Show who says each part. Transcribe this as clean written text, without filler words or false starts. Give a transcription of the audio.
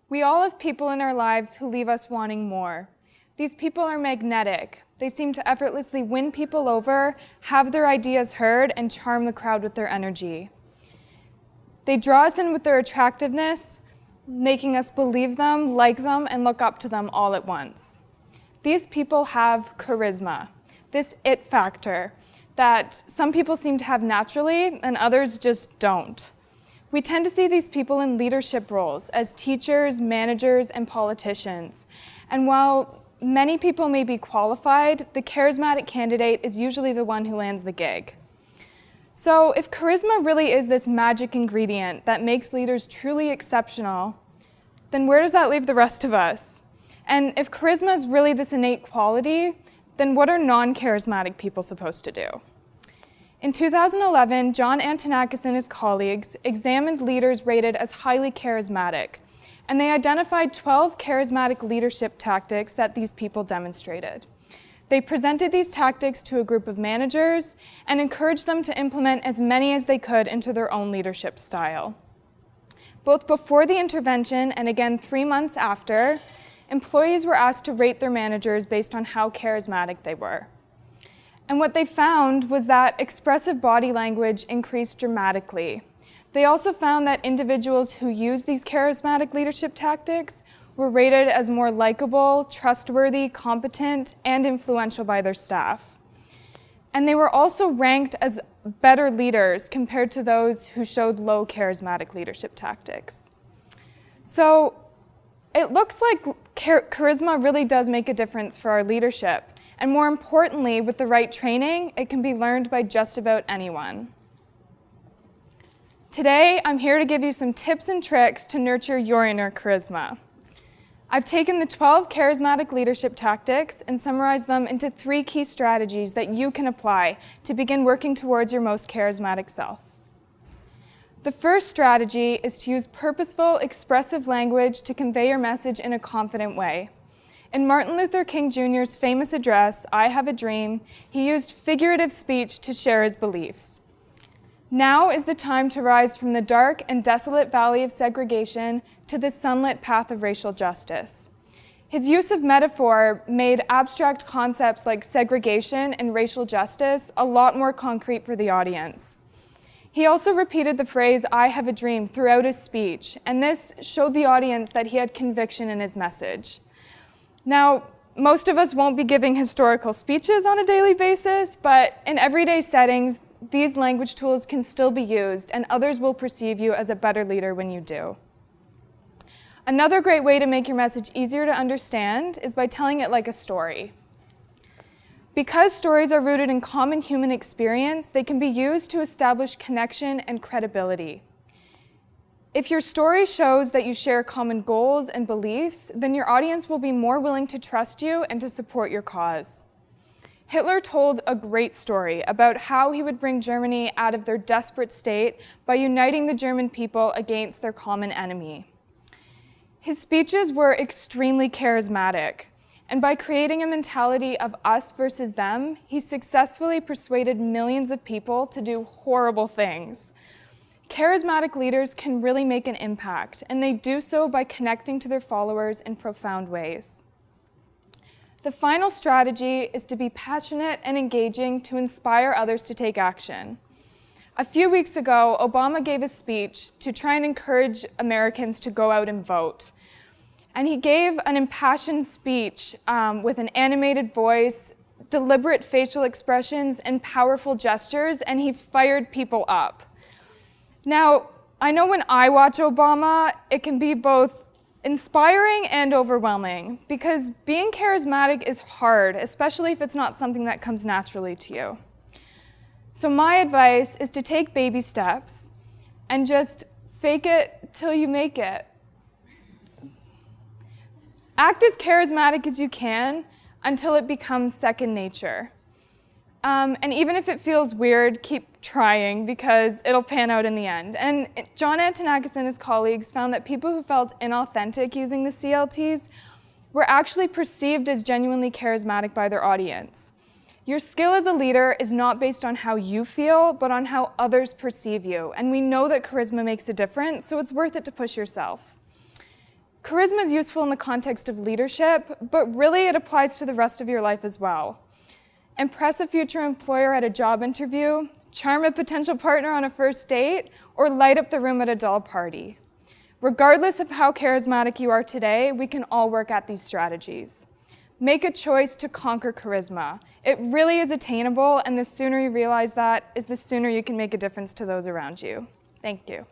Speaker 1: We all have people in our lives who leave us wanting more. These people are magnetic. They seem to effortlessly win people over, have their ideas heard, and charm the crowd with their energy. They draw us in with their attractiveness, making us believe them, like them, and look up to them all at once. These people have charisma, this it factor that some people seem to have naturally and others just don't. We tend to see these people in leadership roles as teachers, managers, and politicians. And while many people may be qualified, the charismatic candidate is usually the one who lands the gig. So if charisma really is this magic ingredient that makes leaders truly exceptional, then where does that leave the rest of us? And if charisma is really this innate quality, then what are non-charismatic people supposed to do? In 2011, John Antonakis and his colleagues examined leaders rated as highly charismatic, and they identified 12 charismatic leadership tactics that these people demonstrated. They presented these tactics to a group of managers and encouraged them to implement as many as they could into their own leadership style. Both before the intervention and again 3 months after, employees were asked to rate their managers based on how charismatic they were. And what they found was that expressive body language increased dramatically. They also found that individuals who used these charismatic leadership tactics were rated as more likable, trustworthy, competent, and influential by their staff. And they were also ranked as better leaders compared to those who showed low charismatic leadership tactics. So it looks like charisma really does make a difference for our leadership. And more importantly, with the right training, it can be learned by just about anyone. Today, I'm here to give you some tips and tricks to nurture your inner charisma. I've taken the 12 charismatic leadership tactics and summarized them into 3 key strategies that you can apply to begin working towards your most charismatic self. The first strategy is to use purposeful, expressive language to convey your message in a confident way. In Martin Luther King Jr.'s famous address, "I Have a Dream," he used figurative speech to share his beliefs. Now is the time to rise from the dark and desolate valley of segregation to the sunlit path of racial justice. His use of metaphor made abstract concepts like segregation and racial justice a lot more concrete for the audience. He also repeated the phrase, "I have a dream," throughout his speech, and this showed the audience that he had conviction in his message. Now, most of us won't be giving historical speeches on a daily basis, but in everyday settings, these language tools can still be used, and others will perceive you as a better leader when you do. Another great way to make your message easier to understand is by telling it like a story. Because stories are rooted in common human experience, they can be used to establish connection and credibility. If your story shows that you share common goals and beliefs, then your audience will be more willing to trust you and to support your cause. Hitler told a great story about how he would bring Germany out of their desperate state by uniting the German people against their common enemy. His speeches were extremely charismatic, and by creating a mentality of us versus them, he successfully persuaded millions of people to do horrible things. Charismatic leaders can really make an impact, and they do so by connecting to their followers in profound ways. The final strategy is to be passionate and engaging to inspire others to take action. A few weeks ago, Obama gave a speech to try and encourage Americans to go out and vote. And he gave an impassioned speech with an animated voice, deliberate facial expressions, and powerful gestures, and he fired people up. Now, I know when I watch Obama, it can be both inspiring and overwhelming, because being charismatic is hard, especially if it's not something that comes naturally to you. So my advice is to take baby steps and just fake it till you make it. Act as charismatic as you can until it becomes second nature. And even if it feels weird, keep trying, because it'll pan out in the end. And John Antonakis and his colleagues found that people who felt inauthentic using the CLTs were actually perceived as genuinely charismatic by their audience. Your skill as a leader is not based on how you feel, but on how others perceive you. And we know that charisma makes a difference, so it's worth it to push yourself. Charisma is useful in the context of leadership, but really it applies to the rest of your life as well. Impress a future employer at a job interview, charm a potential partner on a first date, or light up the room at a dull party. Regardless of how charismatic you are today, we can all work at these strategies. Make a choice to conquer charisma. It really is attainable, and the sooner you realize that, is the sooner you can make a difference to those around you. Thank you.